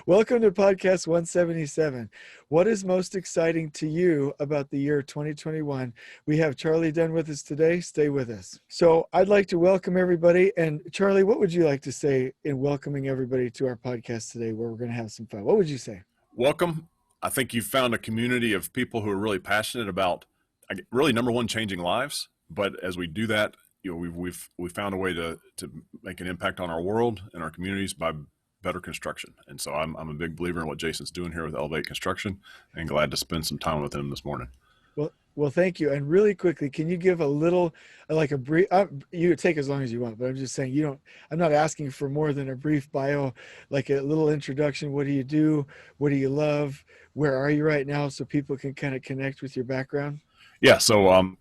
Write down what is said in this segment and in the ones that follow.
Welcome to podcast 177. What is most exciting to you about the year 2021? We have Charlie Dunn with us today. Stay with us. So I'd like to welcome everybody. And Charlie, what would you like to say in welcoming everybody to our podcast today, where we're going to have some fun? What would you say? Welcome. I think you've found a community of people who are really passionate about really number one, changing lives. But as we do that, we've found a way to make an impact on our world and our communities by better construction. And so I'm a big believer in what Jason's doing here with Elevate Construction, and glad to spend some time with him this morning. Well, thank you. And really quickly, can you give a little, like a brief, you take as long as you want, but I'm just saying, I'm not asking for more than a brief bio, like a little introduction. What do you do? What do you love? Where are you right now? So people can kind of connect with your background. Yeah. So,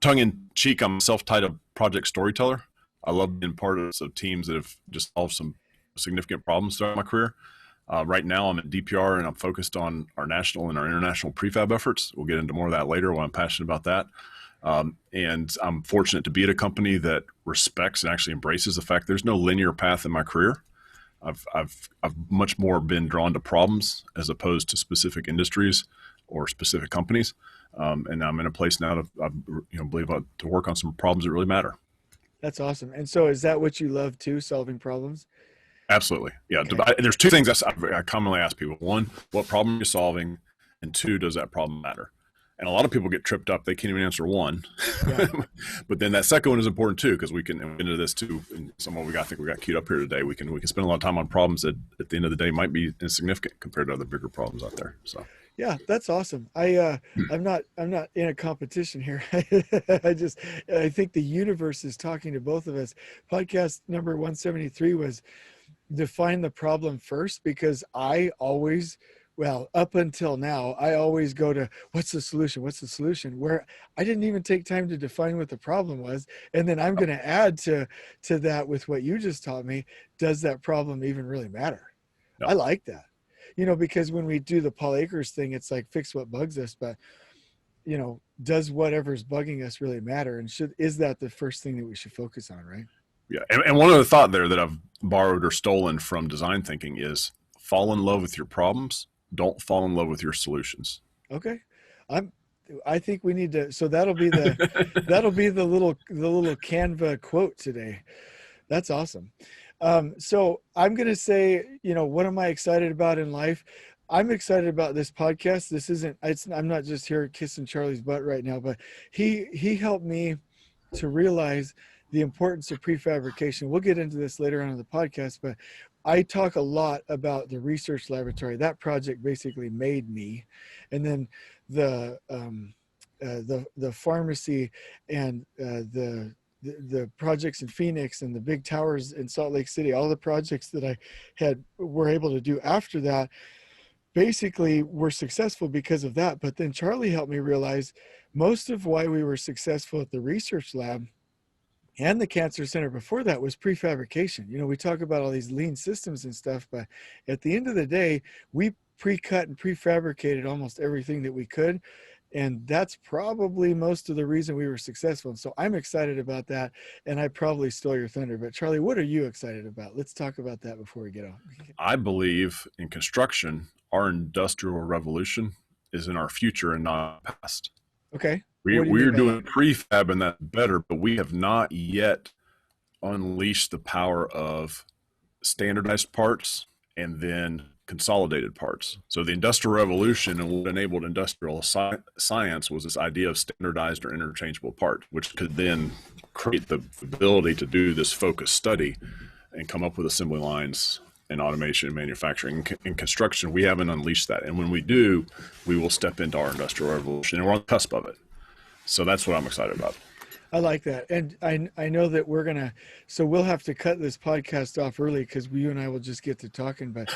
tongue in cheek, I'm a self-titled project storyteller. I love being part of some teams that have just solved some significant problems throughout my career. Right now I'm at DPR and I'm focused on our national and our international prefab efforts. We'll get into more of that later when I'm passionate about that. And I'm fortunate to be at a company that respects and actually embraces the fact there's no linear path in my career. I've much more been drawn to problems as opposed to specific industries or specific companies. And I'm in a place now to work on some problems that really matter. That's awesome. And so is that what you love too, solving problems? Absolutely. Yeah. Okay. There's two things I commonly ask people. One, what problem are you solving? And two, does that problem matter? And a lot of people get tripped up. They can't even answer one. Yeah. But then that second one is important too, because we can get into this too. And some of what I think we got queued up here today. We can spend a lot of time on problems that at the end of the day might be insignificant compared to other bigger problems out there. So. Yeah, that's awesome. I'm not in a competition here. I think the universe is talking to both of us. Podcast number 173 was define the problem first, because up until now, I always go to what's the solution, where I didn't even take time to define what the problem was. And then I'm going to add to that with what you just taught me. Does that problem even really matter? No. I like that. Because when we do the Paul Akers thing, it's like fix what bugs us, but does whatever's bugging us really matter? And is that the first thing that we should focus on, right? Yeah. And one other thought there that I've borrowed or stolen from design thinking is fall in love with your problems. Don't fall in love with your solutions. Okay. I think we need to, so that'll be the little Canva quote today. That's awesome. So I'm going to say, what am I excited about in life? I'm excited about this podcast. I'm not just here kissing Charlie's butt right now, but he helped me to realize the importance of prefabrication. We'll get into this later on in the podcast, but I talk a lot about the research laboratory. That project basically made me. And then the pharmacy and the projects in Phoenix and the big towers in Salt Lake City, all the projects that I were able to do after that, basically were successful because of that. But then Charlie helped me realize most of why we were successful at the research lab and the cancer center before that was prefabrication. We talk about all these lean systems and stuff, but at the end of the day, we pre-cut and prefabricated almost everything that we could. And that's probably most of the reason we were successful. And so I'm excited about that. And I probably stole your thunder, but Charlie, what are you excited about? Let's talk about that before we get on. I believe in construction, our industrial revolution is in our future and not past. Okay. We're doing prefab and that's better, but we have not yet unleashed the power of standardized parts and then consolidated parts. So the industrial revolution and what enabled industrial science was this idea of standardized or interchangeable parts, which could then create the ability to do this focused study and come up with assembly lines and automation and manufacturing. In construction, we haven't unleashed that. And when we do, we will step into our industrial revolution, and we're on the cusp of it. So that's what I'm excited about. I like that. And I know that we'll have to cut this podcast off early because you and I will just get to talking. But,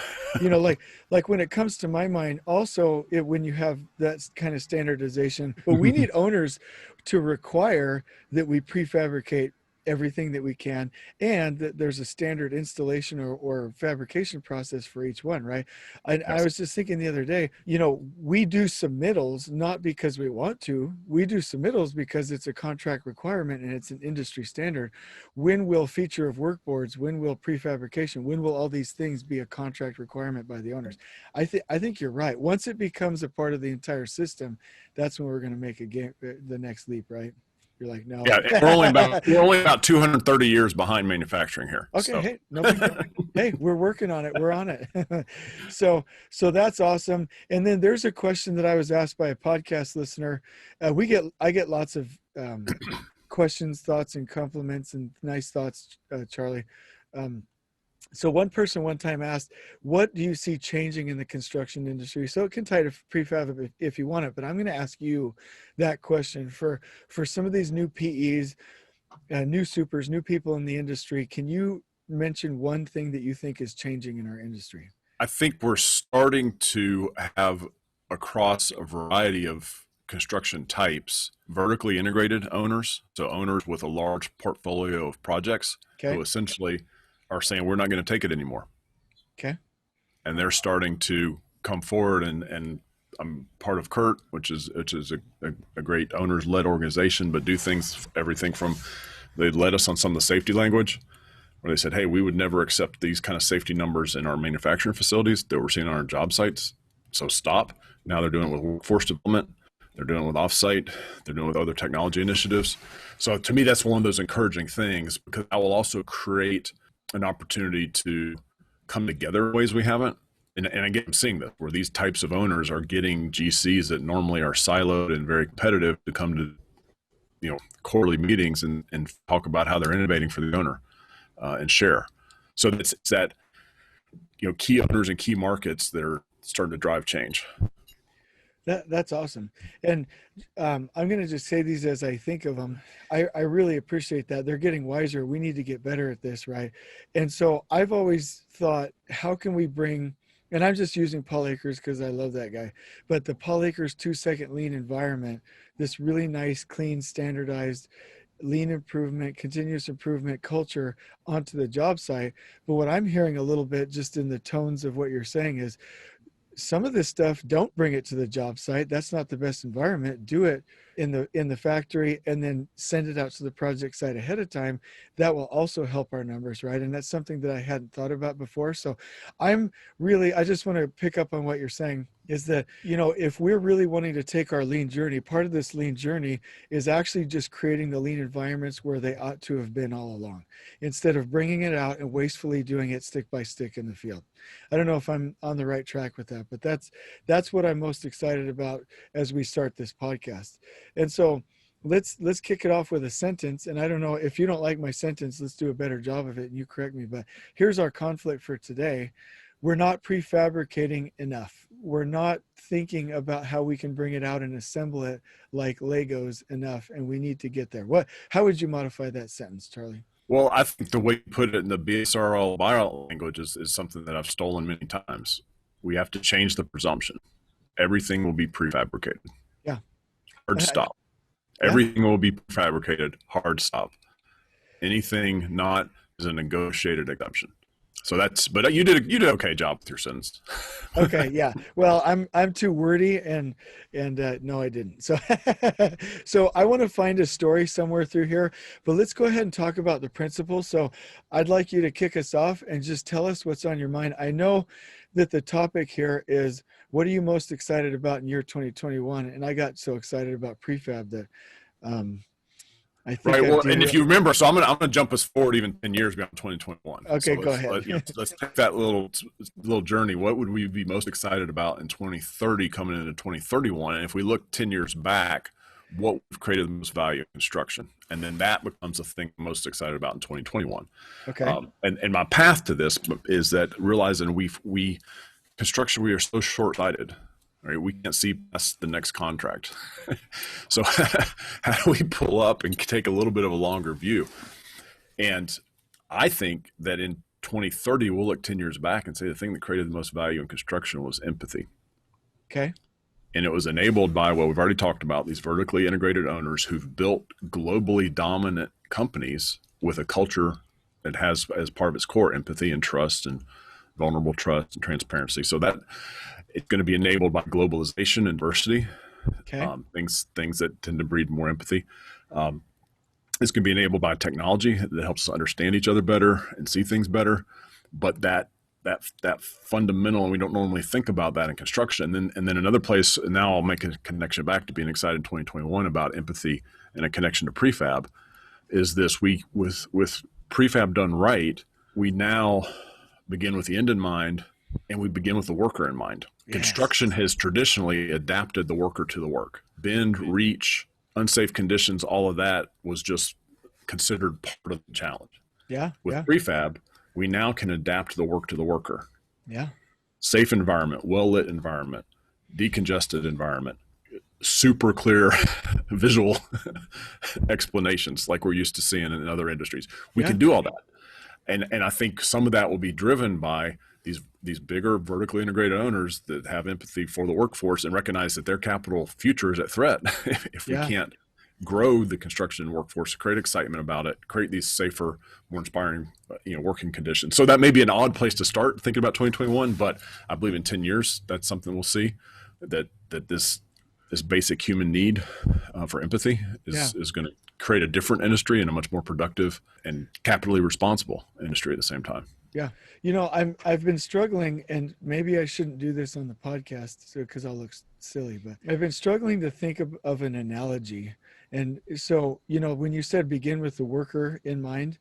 like when it comes to my mind, also when you have that kind of standardization, but we need owners to require that we prefabricate everything that we can, and that there's a standard installation or fabrication process for each one, right? I Yes. was just thinking the other day, you know, we do submittals not because we want to, we do submittals because it's a contract requirement and it's an industry standard. When will feature of work boards, when will prefabrication, when will all these things be a contract requirement by the owners? I think you're right. Once it becomes a part of the entire system, that's when we're going to make the next leap, right? You're like, no. Yeah, and we're only about 230 years behind manufacturing here. Okay, So hey, no big deal. Hey, we're working on it. We're on it. So that's awesome. And then there's a question that I was asked by a podcast listener. I get lots of questions, thoughts, and compliments, and nice thoughts, Charlie. So one person one time asked, what do you see changing in the construction industry? So it can tie to prefab if you want it, but I'm going to ask you that question for some of these new PEs, new supers, new people in the industry. Can you mention one thing that you think is changing in our industry? I think we're starting to have, across a variety of construction types, vertically integrated owners. So owners with a large portfolio of projects Okay. who essentially are saying, we're not going to take it anymore. Okay. And they're starting to come forward, and I'm part of CURT, which is a great owners led organization, but do things, everything from, they led us on some of the safety language where they said, hey, we would never accept these kind of safety numbers in our manufacturing facilities that we're seeing on our job sites. So stop. Now they're doing it with workforce development. They're doing it with offsite. They're doing it with other technology initiatives. So to me, that's one of those encouraging things, because that will also create an opportunity to come together in ways we haven't. And again, I'm seeing this where these types of owners are getting GCs that normally are siloed and very competitive to come to, quarterly meetings and talk about how they're innovating for the owner and share. So it's that, key owners and key markets that are starting to drive change. That's awesome. And I'm going to just say these as I think of them. I really appreciate that. They're getting wiser. We need to get better at this, right? And so I've always thought, how can we bring, and I'm just using Paul Akers because I love that guy, but the Paul Akers 2-second lean environment, this really nice, clean, standardized lean improvement, continuous improvement culture onto the job site. But what I'm hearing a little bit just in the tones of what you're saying is, some of this stuff, don't bring it to the job site. That's not the best environment. Do it in the factory and then send it out to the project site ahead of time. That will also help our numbers, right? And that's something that I hadn't thought about before. So I just want to pick up on what you're saying, is that, if we're really wanting to take our lean journey, part of this lean journey is actually just creating the lean environments where they ought to have been all along, instead of bringing it out and wastefully doing it stick by stick in the field. I don't know if I'm on the right track with that, but that's what I'm most excited about as we start this podcast. And so let's kick it off with a sentence. And I don't know if you don't like my sentence, let's do a better job of it and you correct me, but here's our conflict for today. We're not prefabricating enough. We're not thinking about how we can bring it out and assemble it like Legos enough, and we need to get there. How would you modify that sentence, Charlie? Well, I think the way you put it in the BSRL bio language is something that I've stolen many times. We have to change the presumption. Everything will be prefabricated. Yeah. Hard stop. Yeah. Everything will be prefabricated. Hard stop. Anything not is a negotiated exception. So but you did an okay job with your sentence. Okay, yeah. Well, I'm too wordy and no, I didn't. So so I want to find a story somewhere through here, but let's go ahead and talk about the principle. So I'd like you to kick us off and just tell us what's on your mind. I know that the topic here is, what are you most excited about in year 2021? And I got so excited about prefab that I think right. Well, and if you remember, so I'm gonna jump us forward even 10 years beyond 2021. Okay, so go ahead. Let's take that little journey. What would we be most excited about in 2030 coming into 2031? And if we look 10 years back, what we've created the most value in construction, and then that becomes the thing I'm most excited about in 2021. Okay. And my path to this is that realizing construction, we are so short-sighted. Right, we can't see past the next contract. So how do we pull up and take a little bit of a longer view? And I think that in 2030, we'll look 10 years back and say the thing that created the most value in construction was empathy. Okay. And it was enabled by what we've already talked about, these vertically integrated owners who've built globally dominant companies with a culture that has as part of its core empathy and trust and vulnerable trust and transparency. So that it's going to be enabled by globalization and diversity, Okay. things that tend to breed more empathy. This can be enabled by technology that helps us understand each other better and see things better. But that fundamental, and we don't normally think about that in construction. And then another place, and now I'll make a connection back to being excited in 2021 about empathy and a connection to prefab, is this: we with prefab done right, we now begin with the end in mind, and we begin with the worker in mind. Yes. Construction has traditionally adapted the worker to the work. Bend, reach, unsafe conditions, all of that was just considered part of the challenge. Yeah. With Yeah. prefab, we now can adapt the work to the worker. Yeah. Safe environment, well-lit environment, decongested environment, super clear visual explanations like we're used to seeing in other industries. We can do all that. And I think some of that will be driven by these bigger vertically integrated owners that have empathy for the workforce and recognize that their capital future is at threat if we can't grow the construction workforce, create excitement about it, create these safer, more inspiring, working conditions. So that may be an odd place to start thinking about 2021, but I believe in 10 years, that's something we'll see, that this basic human need for empathy is going to create a different industry and a much more productive and capitally responsible industry at the same time. Yeah. I've been struggling, and maybe I shouldn't do this on the podcast because I'll look silly, but I've been struggling to think of an analogy. And so, when you said begin with the worker in mind,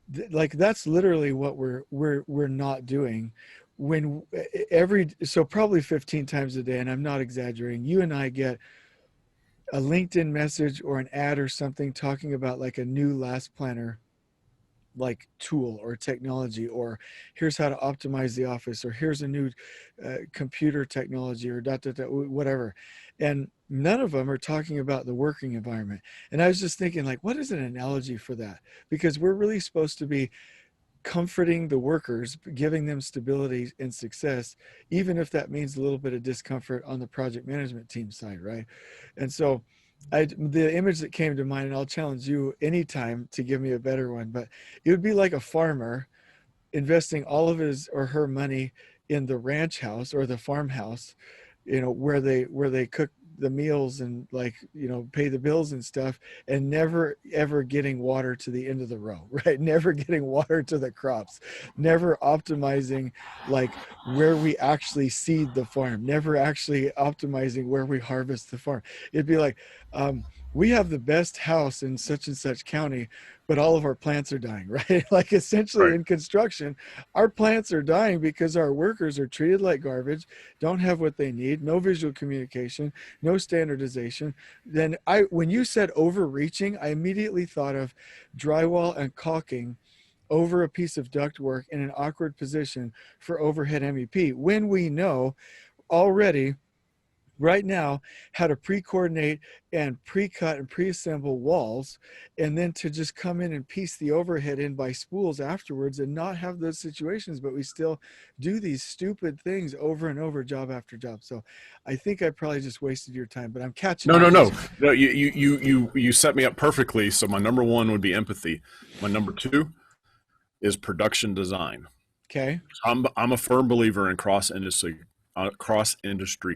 that's literally what we're not doing. So probably 15 times a day, and I'm not exaggerating, you and I get a LinkedIn message or an ad or something talking about like a new last planner like tool or technology, or here's how to optimize the office, or here's a new computer technology, or whatever. And none of them are talking about the working environment. And I was just thinking, like, what is an analogy for that? Because we're really supposed to be comforting the workers, giving them stability and success, even if that means a little bit of discomfort on the project management team side, right? And so the image that came to mind, and I'll challenge you anytime to give me a better one, but it would be like a farmer investing all of his or her money in the ranch house or the farmhouse, where they cook the meals and pay the bills and stuff, and never ever getting water to the end of the row, right? Never getting water to the crops, never optimizing like where we actually seed the farm, never actually optimizing where we harvest the farm. It'd be like, we have the best house in such and such county, but all of our plants are dying, right? Like essentially in construction, our plants are dying because our workers are treated like garbage, don't have what they need, no visual communication, no standardization. Then when you said overreaching, I immediately thought of drywall and caulking over a piece of ductwork in an awkward position for overhead MEP, when we know already right now how to pre-coordinate and pre-cut and pre-assemble walls, and then to just come in and piece the overhead in by spools afterwards and not have those situations, but we still do these stupid things over and over, job after job. So I think I probably just wasted your time, but I'm catching No, up. no, you set me up perfectly. So my number one would be empathy. My number two is production design. Okay. I'm a firm believer in cross industry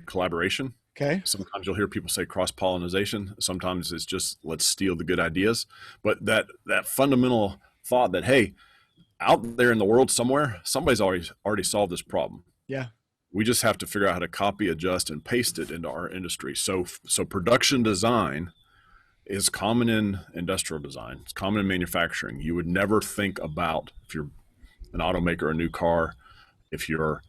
collaboration. Okay. Sometimes you'll hear people say cross-pollination. Sometimes it's just let's steal the good ideas. But that fundamental thought that, hey, out there in the world somewhere, somebody's already solved this problem. Yeah. We just have to figure out how to copy, adjust, and paste it into our industry. So production design is common in industrial design. It's common in manufacturing. You would never think about, if you're an automaker, a new car, if you're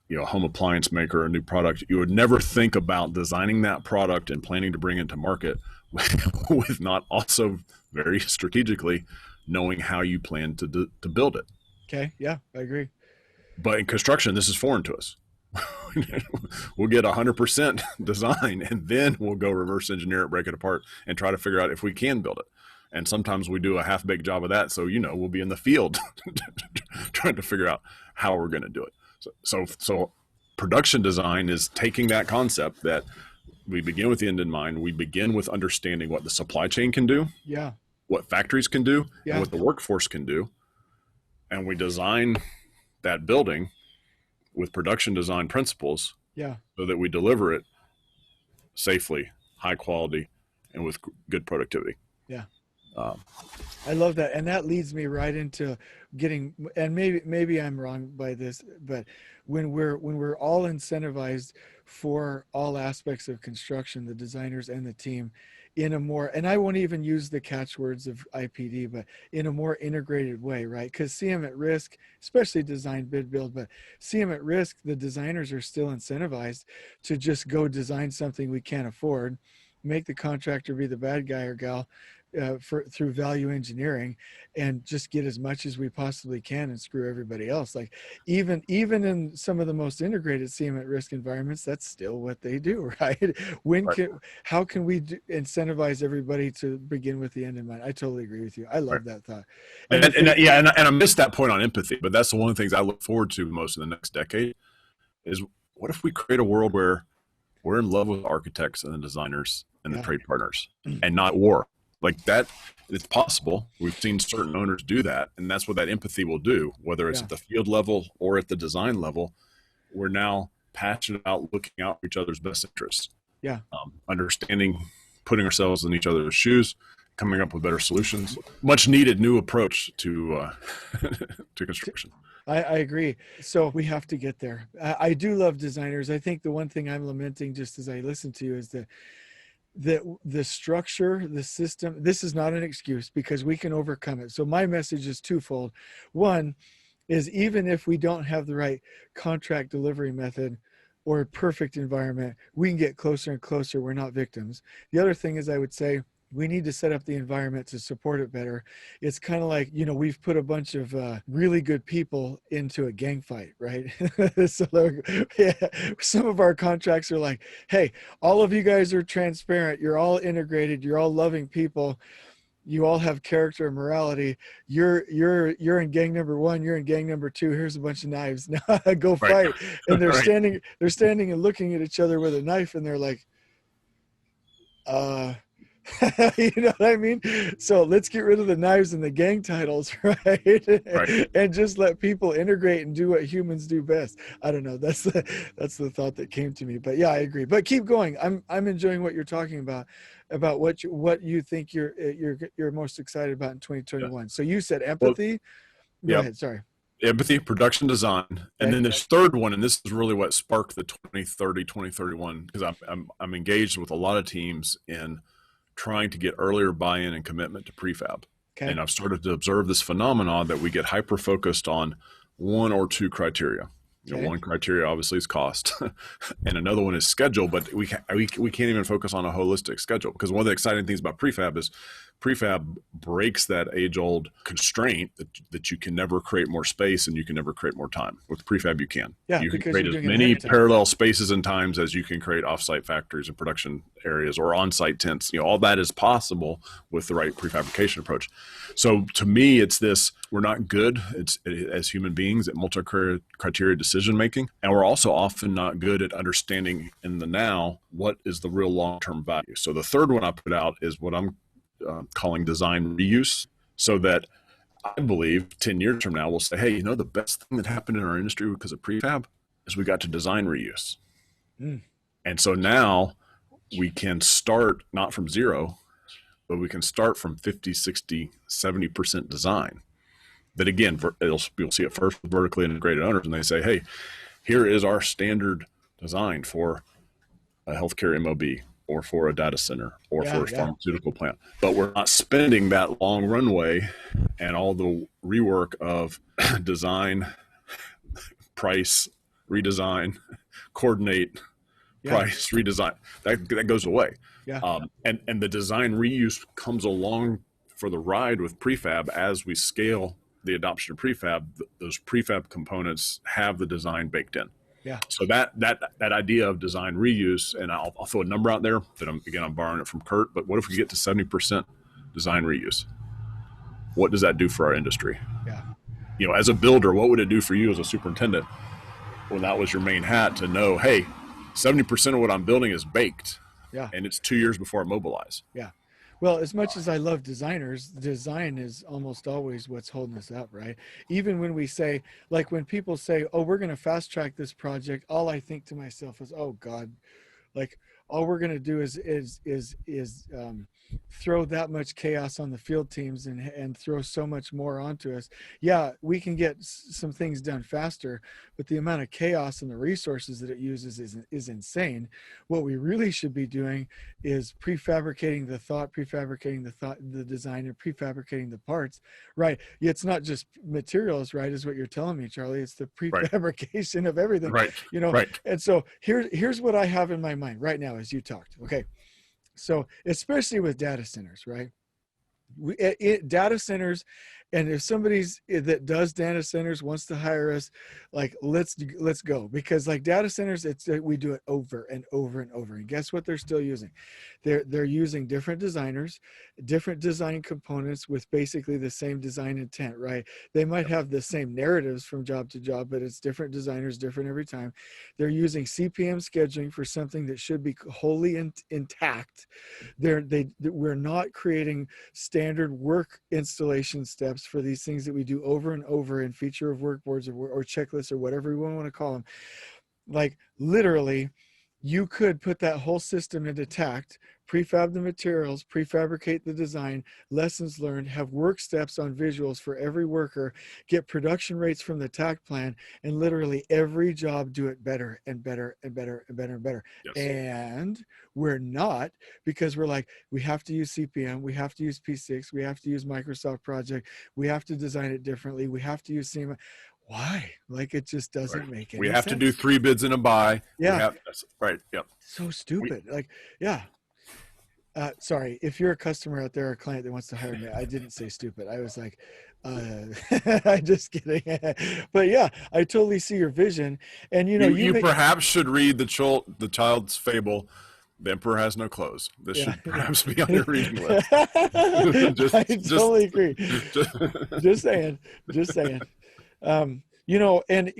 a home appliance maker, a new product, you would never think about designing that product and planning to bring it to market with not also very strategically knowing how you plan to build it. Okay. Yeah, I agree. But in construction, this is foreign to us. We'll get 100% design, and then we'll go reverse engineer it, break it apart, and try to figure out if we can build it. And sometimes we do a half-baked job of that. So, we'll be in the field trying to figure out how we're going to do it. So production design is taking that concept that we begin with the end in mind. We begin with understanding what the supply chain can do. Yeah. what factories can do and Yeah. what the workforce can do, and we design that building with production design principles Yeah. so that we deliver it safely, high quality, and with good productivity. Yeah. Um, I love that, and that leads me right into getting. And maybe I'm wrong by this, but when we're all incentivized for all aspects of construction, the designers and the team, in a more, and I won't even use the catchwords of IPD, but in a more integrated way, right? Because CM at risk, especially design bid build, but CM at risk, the designers are still incentivized to just go design something we can't afford, make the contractor be the bad guy or gal, through value engineering, and just get as much as we possibly can and screw everybody else. Like even in some of the most integrated CM at risk environments, that's still what they do, right? When right. can How can we incentivize everybody to begin with the end in mind? I totally agree with you. I Right. love that thought. And the And thing, yeah, and I missed that point on empathy, but that's the one of the things I look forward to most in the next decade is what if we create a world where we're in love with architects and the designers and the yeah, trade partners and not war like that. It's possible. We've seen certain owners do that, and that's what that empathy will do, whether it's yeah, at the field level or at the design level. We're now passionate about looking out for each other's best interests, yeah. understanding, putting ourselves in each other's shoes, coming up with better solutions. Much needed new approach to to construction. I agree. So we have to get there. I do love designers. I think the one thing I'm lamenting, just as I listen to you, is the structure, the system. This is not an excuse because we can overcome it. So my message is twofold. One is, even if we don't have the right contract delivery method or perfect environment, we can get closer and closer. We're not victims. The other thing is, I would say, we need to set up the environment to support it better. It's kind of like, we've put a bunch of really good people into a gang fight, right? So yeah, some of our contracts are like, hey, all of you guys are transparent. You're all integrated. You're all loving people. You all have character and morality. You're in gang number one. You're in gang number two. Here's a bunch of knives. Now go Right. fight. And they're Right. standing and looking at each other with a knife, and they're like, uh, you know what I mean? So let's get rid of the knives and the gang titles, right? Right. And just let people integrate and do what humans do best. I don't know. That's the thought that came to me. But yeah, I agree. But keep going. I'm enjoying what you're talking about what you think you're most excited about in Yeah. 2021. So you said Well, empathy. Go yeah. ahead. Sorry. Empathy, production design, and Okay. then this third one, and this is really what sparked the 2030-2031, because I'm engaged with a lot of teams in trying to get earlier buy-in and commitment to prefab. Okay. And I've started to observe this phenomenon that we get hyper focused on one or two criteria. Okay. One criteria obviously is cost, and another one is schedule. But we can't even focus on a holistic schedule, because one of the exciting things about prefab is prefab breaks that age-old constraint that you can never create more space and you can never create more time. With prefab, you can. Yeah, You can because create you're as doing it ahead many of time. parallel spaces and times as you can create off-site factories and production areas or on-site tents. All that is possible with the right prefabrication approach. So to me, it's this: we're not good as human beings at multi-criteria decision making, and we're also often not good at understanding in the now what is the real long-term value. So the third one I put out is what I'm calling design reuse, so that I believe 10 years from now we'll say, hey, the best thing that happened in our industry because of prefab is we got to design reuse. Mm. And so now we can start not from zero, but we can start from 50, 60, 70% design. That again, you'll see it first with vertically integrated owners, and they say, hey, here is our standard design for a healthcare MOB or for a data center or Yeah. for a Yeah. pharmaceutical plant. But we're not spending that long runway and all the rework of design, price, redesign, coordinate, Yeah. price, redesign. That goes away. Yeah. And the design reuse comes along for the ride with prefab as we scale the adoption of prefab. Those prefab components have the design baked in. Yeah. So that idea of design reuse, and I'll throw a number out there that I'm borrowing it from Kurt, but what if we get to 70% design reuse? What does that do for our industry? Yeah. As a builder, what would it do for you as a superintendent when that was your main hat to know, hey, 70% of what I'm building is baked, Yeah. and it's 2 years before I mobilize. Yeah. Well, as much as I love designers, design is almost always what's holding us up, right? Even when we say, like when people say, "Oh, we're going to fast track this project," all I think to myself is, "Oh God, like all we're going to do is throw that much chaos on the field teams and throw so much more onto us. Yeah, we can get some things done faster, but the amount of chaos and the resources that it uses is insane. What we really should be doing is prefabricating the thought, the design, and prefabricating the parts. Right? It's not just materials, right? Is what you're telling me, Charlie. It's the Right. prefabrication of everything, Right. you know. Right. And so here's what I have in my mind right now as you talked. Okay, so especially with data centers, right? Data centers, and if somebody's that does data centers wants to hire us, like let's go, because like data centers, it's we do it over and over and over, and guess what they're still using? They're using different designers, different design components with basically the same design intent, right? They might Yep. have the same narratives from job to job, but it's different designers, different every time. They're using CPM scheduling for something that should be wholly intact. We're not creating standard work installation steps for these things that we do over and over in feature of work boards or checklists or whatever we want to call them. Like literally, you could put that whole system into tact, prefab the materials, prefabricate the design, lessons learned, have work steps on visuals for every worker, get production rates from the tact plan, and literally every job do it better and better and better and better and better. Yes. And we're not, because we're like, we have to use CPM, we have to use P6, we have to use Microsoft Project, we have to design it differently, we have to use SEMA. Why? Like it just Right. doesn't make We any have to do sense. 3 bids in a buy. We Yeah, have that's right. Yep. so We stupid. Like, yeah. Sorry, if you're a customer out there, or a client that wants to hire me, I didn't say stupid. I was like, I'm just kidding. But yeah, I totally see your vision. And you know, you you may, perhaps should read the child's fable. The emperor has no clothes. This yeah, should yeah. perhaps be on your reading list. I totally agree. Just Just saying, just saying. You know, and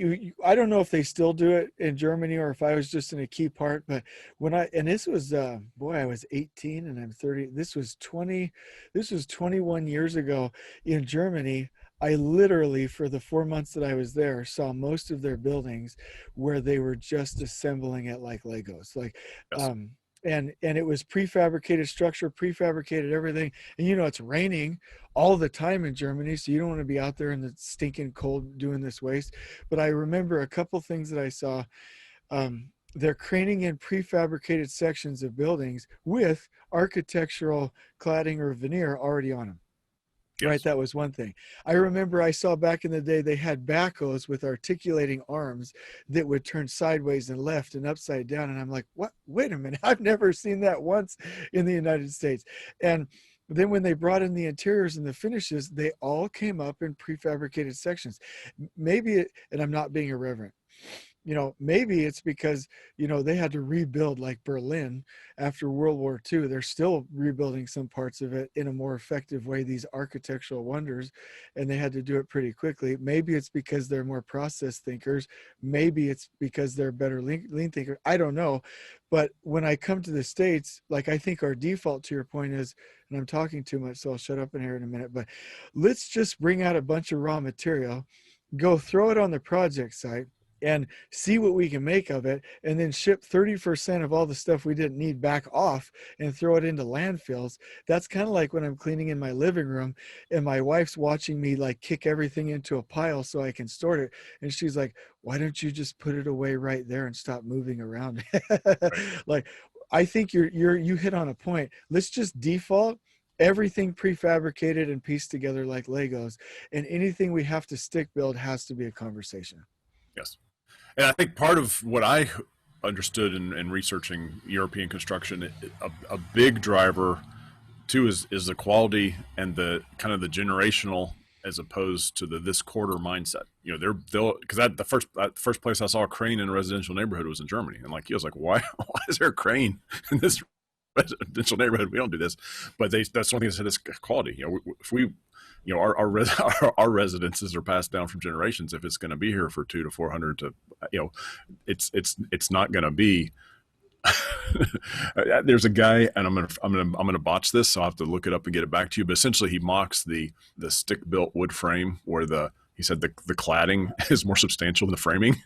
I don't know if they still do it in Germany or if I was just in a key part, but when and this was, boy, I was 18 and I'm 30. This was 21 years ago in Germany. I literally, for the 4 months that I was there, saw most of their buildings where they were just assembling it like Legos, like, yes. um, and it was prefabricated structure, prefabricated everything. And you know, it's raining all the time in Germany, so you don't want to be out there in the stinking cold doing this waste. But I remember a couple things that I saw. They're craning in prefabricated sections of buildings with architectural cladding or veneer already on them. Right, Yes. that was one thing. I remember I saw back in the day they had backhoes with articulating arms that would turn sideways and left and upside down. And I'm like, what? Wait a minute. I've never seen that once in the United States. And then when they brought in the interiors and the finishes, they all came up in prefabricated sections. Maybe, and I'm not being irreverent, you know, maybe it's because, you know, they had to rebuild like Berlin after World War II. They're still rebuilding some parts of it in a more effective way, these architectural wonders, and they had to do it pretty quickly. Maybe it's because they're more process thinkers. Maybe it's because they're better lean thinkers. I don't know. But when I come to the States, like I think our default, to your point, is, and I'm talking too much, so I'll shut up in here in a minute, but let's just bring out a bunch of raw material, go throw it on the project site, and see what we can make of it, and then ship 30% of all the stuff we didn't need back off and throw it into landfills. That's kind of like when I'm cleaning in my living room and my wife's watching me like kick everything into a pile so I can store it, and she's like, why don't you just put it away right there and stop moving around? Right. Like, I think you hit on a point. Let's just default everything prefabricated and pieced together like Legos, and anything we have to stick build has to be a conversation. Yes. And I think part of what I understood in researching European construction, a big driver too is the quality and the kind of the generational as opposed to the this quarter mindset. You know, they'll because the first place I saw a crane in a residential neighborhood was in Germany, and like he was like, why is there a crane in this residential neighborhood? We don't do this, but that's one thing that said this quality. You know, if we you know our residences are passed down from generations. If it's going to be here for 200 to 400 to, you know, it's not going to be There's a guy, and I'm gonna botch this, so I'll have to look it up and get it back to you. But essentially, he mocks the stick built wood frame where he said the cladding is more substantial than the framing.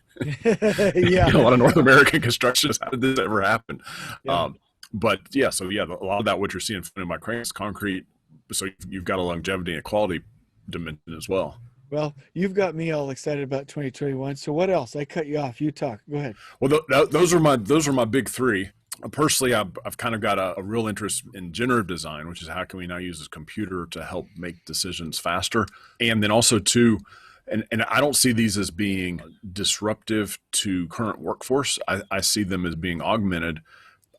Yeah. A lot of North American constructions. How did this ever happen? Yeah. But yeah, so yeah, a lot of that what you're seeing in my cranes is concrete. So you've got a longevity and a quality dimension as well. Well, you've got me all excited about 2021. So what else? I cut you off. You talk. Go ahead. Well, those are my big three. Personally, I've kind of got a real interest in generative design, which is how can we now use this computer to help make decisions faster, and then also too, and I don't see these as being disruptive to current workforce. I see them as being augmented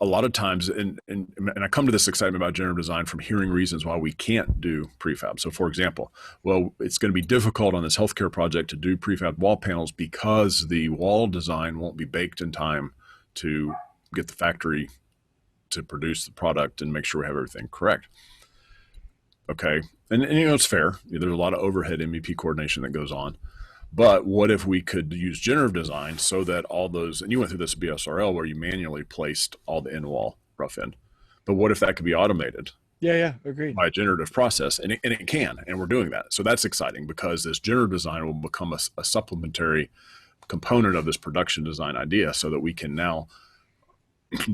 a lot of times, and I come to this excitement about generative design from hearing reasons why we can't do prefab. So, for example, well, it's going to be difficult on this healthcare project to do prefab wall panels because the wall design won't be baked in time to get the factory to produce the product and make sure we have everything correct. Okay, and it's fair. There's a lot of overhead MVP coordination that goes on. But what if we could use generative design so that all those, and you went through this BSRL where you manually placed all the in wall rough in, but what if that could be automated Yeah, yeah, agreed. by a generative process? And it can, and we're doing that. So that's exciting because this generative design will become a supplementary component of this production design idea so that we can now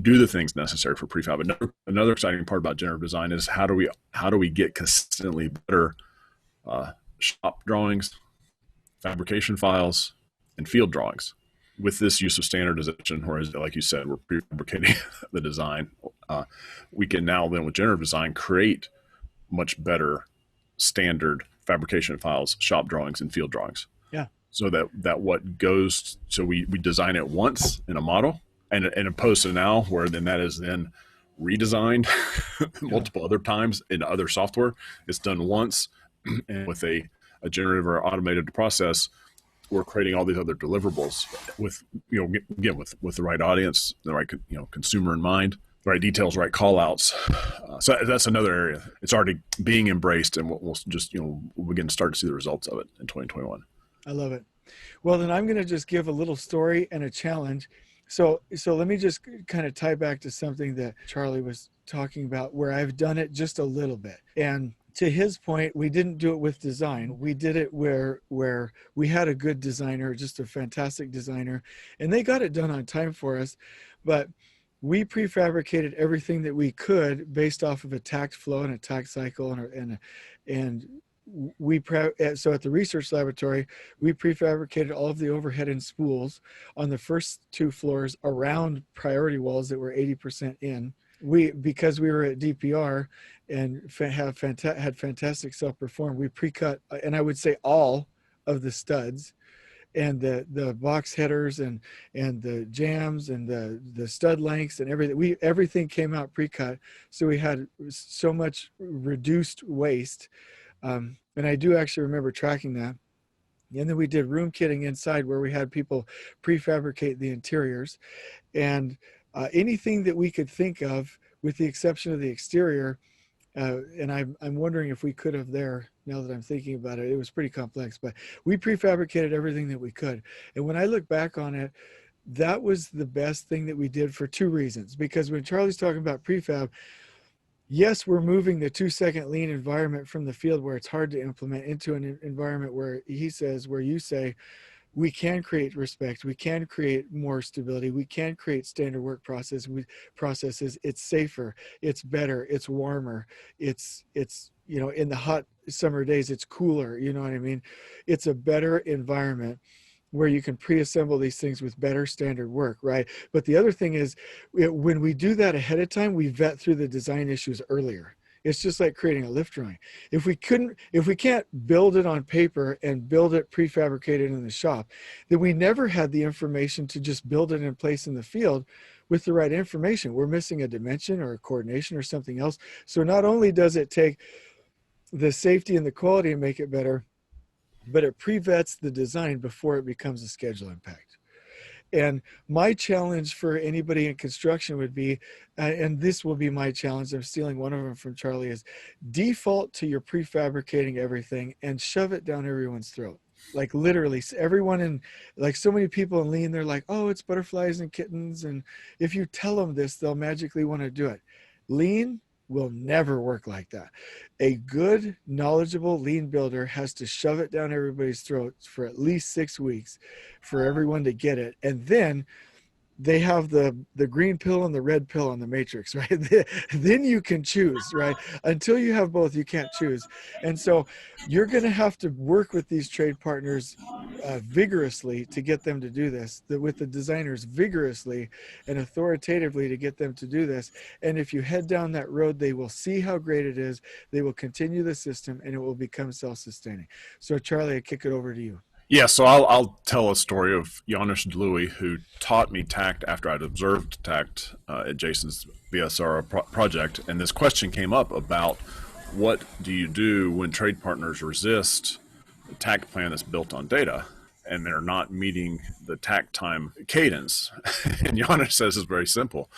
do the things necessary for prefab. Another exciting part about generative design is how do we get consistently better shop drawings, fabrication files, and field drawings with this use of standardization, whereas, like you said, we're prefabricating the design. We can now then, with generative design, create much better standard fabrication files, shop drawings, and field drawings. Yeah. So that what goes, so we design it once in a model, and opposed to now, where then that is then redesigned multiple other times in other software. It's done once, and with a generative or automated process, we're creating all these other deliverables with, again, with the right audience, the right, consumer in mind, the right details, right call outs. So that's another area. It's already being embraced, and we'll just, we'll begin to start to see the results of it in 2021. I love it. Well, then I'm going to just give a little story and a challenge. So let me just kind of tie back to something that Charlie was talking about where I've done it just a little bit. And to his point, we didn't do it with design. We did it where we had a good designer, just a fantastic designer, and they got it done on time for us. But we prefabricated everything that we could based off of a tact flow and a tact cycle, and so at the research laboratory, we prefabricated all of the overhead and spools on the first two floors around priority walls that were 80% in. Because we were at DPR and had fantastic self-perform, we pre-cut, and I would say all of the studs and the box headers and the jams and the stud lengths and everything came out pre-cut. So we had so much reduced waste. And I do actually remember tracking that. And then we did room kitting inside where we had people prefabricate the interiors, and anything that we could think of, with the exception of the exterior. And I'm wondering if we could have there, now that I'm thinking about it. It was pretty complex, but we prefabricated everything that we could. And when I look back on it, that was the best thing that we did for two reasons. Because when Charlie's talking about prefab, yes, we're moving the 2-second lean environment from the field where it's hard to implement into an environment where where you say, we can create respect, we can create more stability, we can create standard work processes. It's safer, it's better, it's warmer, it's in the hot summer days, it's cooler, you know what I mean? It's a better environment where you can pre-assemble these things with better standard work, right? But the other thing is, when we do that ahead of time, we vet through the design issues earlier. It's just like creating a lift drawing. If we can't build it on paper and build it prefabricated in the shop, then we never had the information to just build it in place in the field with the right information. We're missing a dimension or a coordination or something else. So not only does it take the safety and the quality and make it better, but it pre-vets the design before it becomes a schedule impact. And my challenge for anybody in construction would be, and this will be my challenge, I'm stealing one of them from Charlie, is default to your prefabricating everything and shove it down everyone's throat. Like literally everyone in, like so many people in lean, they're like, oh, it's butterflies and kittens, and if you tell them this, they'll magically want to do it. Lean will never work like that. A good knowledgeable lean builder has to shove it down everybody's throats for at least 6 weeks for everyone to get it, and then they have the green pill and the red pill on the matrix, right? Then you can choose, right? Until you have both, you can't choose. And so you're going to have to work with these trade partners vigorously to get them to do this, with the designers vigorously and authoritatively to get them to do this. And if you head down that road, they will see how great it is. They will continue the system, and it will become self-sustaining. So Charlie, I kick it over to you. Yeah, so I'll tell a story of Janusz Dlouhy, who taught me tact after I'd observed tact at Jason's BSR project. And this question came up about, what do you do when trade partners resist a tact plan that's built on data and they're not meeting the tact time cadence? And Janusz says it's very simple.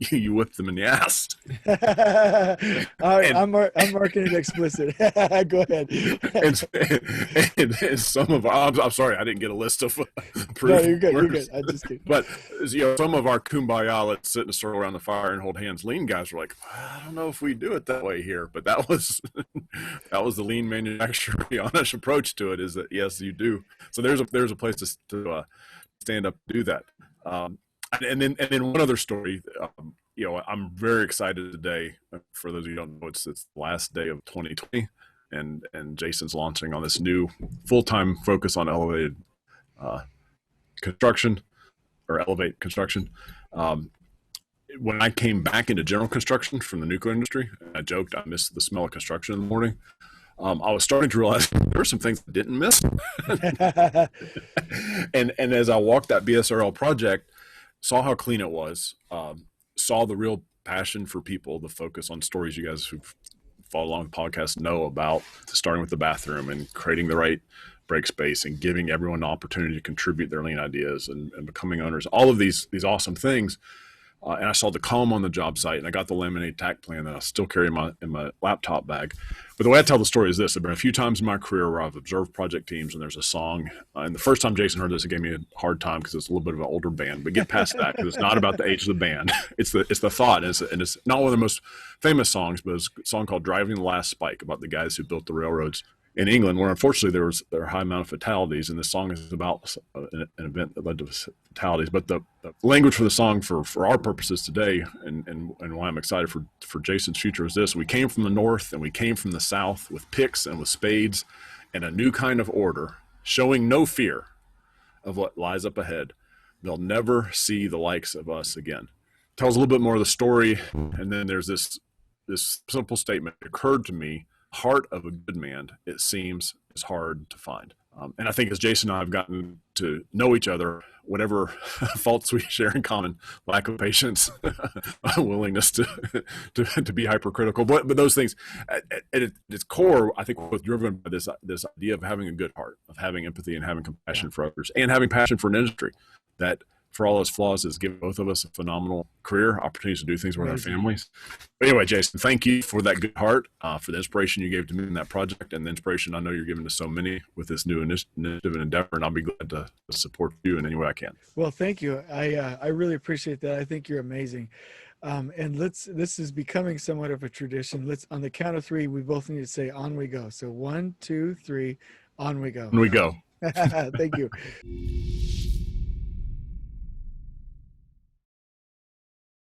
You whip them in the ass. And I'm marking it explicit. Go ahead. and some of I'm sorry, I didn't get a list of proof. No, you're good. You're good. I'm just kidding. But some of our kumbaya, let's sit in a circle around the fire and hold hands, lean guys were like, I don't know if we do it that way here. But that was the lean manufacturer honest approach to it, is that yes, you do. So there's a place to stand up and do that. And then one other story. I'm very excited today. For those of you who don't know, it's the last day of 2020, and Jason's launching on this new full-time focus on elevated construction, or elevate construction. When I came back into general construction from the nuclear industry, I joked I missed the smell of construction in the morning. I was starting to realize there were some things I didn't miss. and as I walked that BSRL project, saw how clean it was, saw the real passion for people, the focus on stories you guys who've followed along the podcast know about, starting with the bathroom and creating the right break space and giving everyone an opportunity to contribute their lean ideas and becoming owners, all of these awesome things. And I saw the column on the job site, and I got the laminated tact plan that I still carry in my laptop bag. But the way I tell the story is this: there have been a few times in my career where I've observed project teams, and there's a song. And the first time Jason heard this, it gave me a hard time because it's a little bit of an older band. But get past that, because it's not about the age of the band. It's the thought, and it's not one of the most famous songs, but it's a song called "Driving the Last Spike," about the guys who built the railroads in England, where unfortunately there were a high amount of fatalities, and this song is about an event that led to fatalities. But the language for the song, for our purposes today, and why I'm excited for Jason's future, is this: we came from the north and we came from the south with picks and with spades and a new kind of order, showing no fear of what lies up ahead. They'll never see the likes of us again. Tells a little bit more of the story, and then there's this simple statement: it occurred to me, heart of a good man, it seems, is hard to find. And I think as Jason and I have gotten to know each other, whatever faults we share in common, lack of patience, willingness to be hypercritical, but those things, at its core, I think we're both driven by this idea of having a good heart, of having empathy and having compassion for others, and having passion for an industry that, for all its flaws, has given both of us a phenomenal career, opportunities to do things with our families. But anyway, Jason, thank you for that good heart, for the inspiration you gave to me in that project, and the inspiration I know you're giving to so many with this new initiative and endeavor, and I'll be glad to support you in any way I can. Well, thank you. I really appreciate that. I think you're amazing. And this is becoming somewhat of a tradition. On the count of three, we both need to say, on we go. So 1, 2, 3, on we go. On we go. Thank you.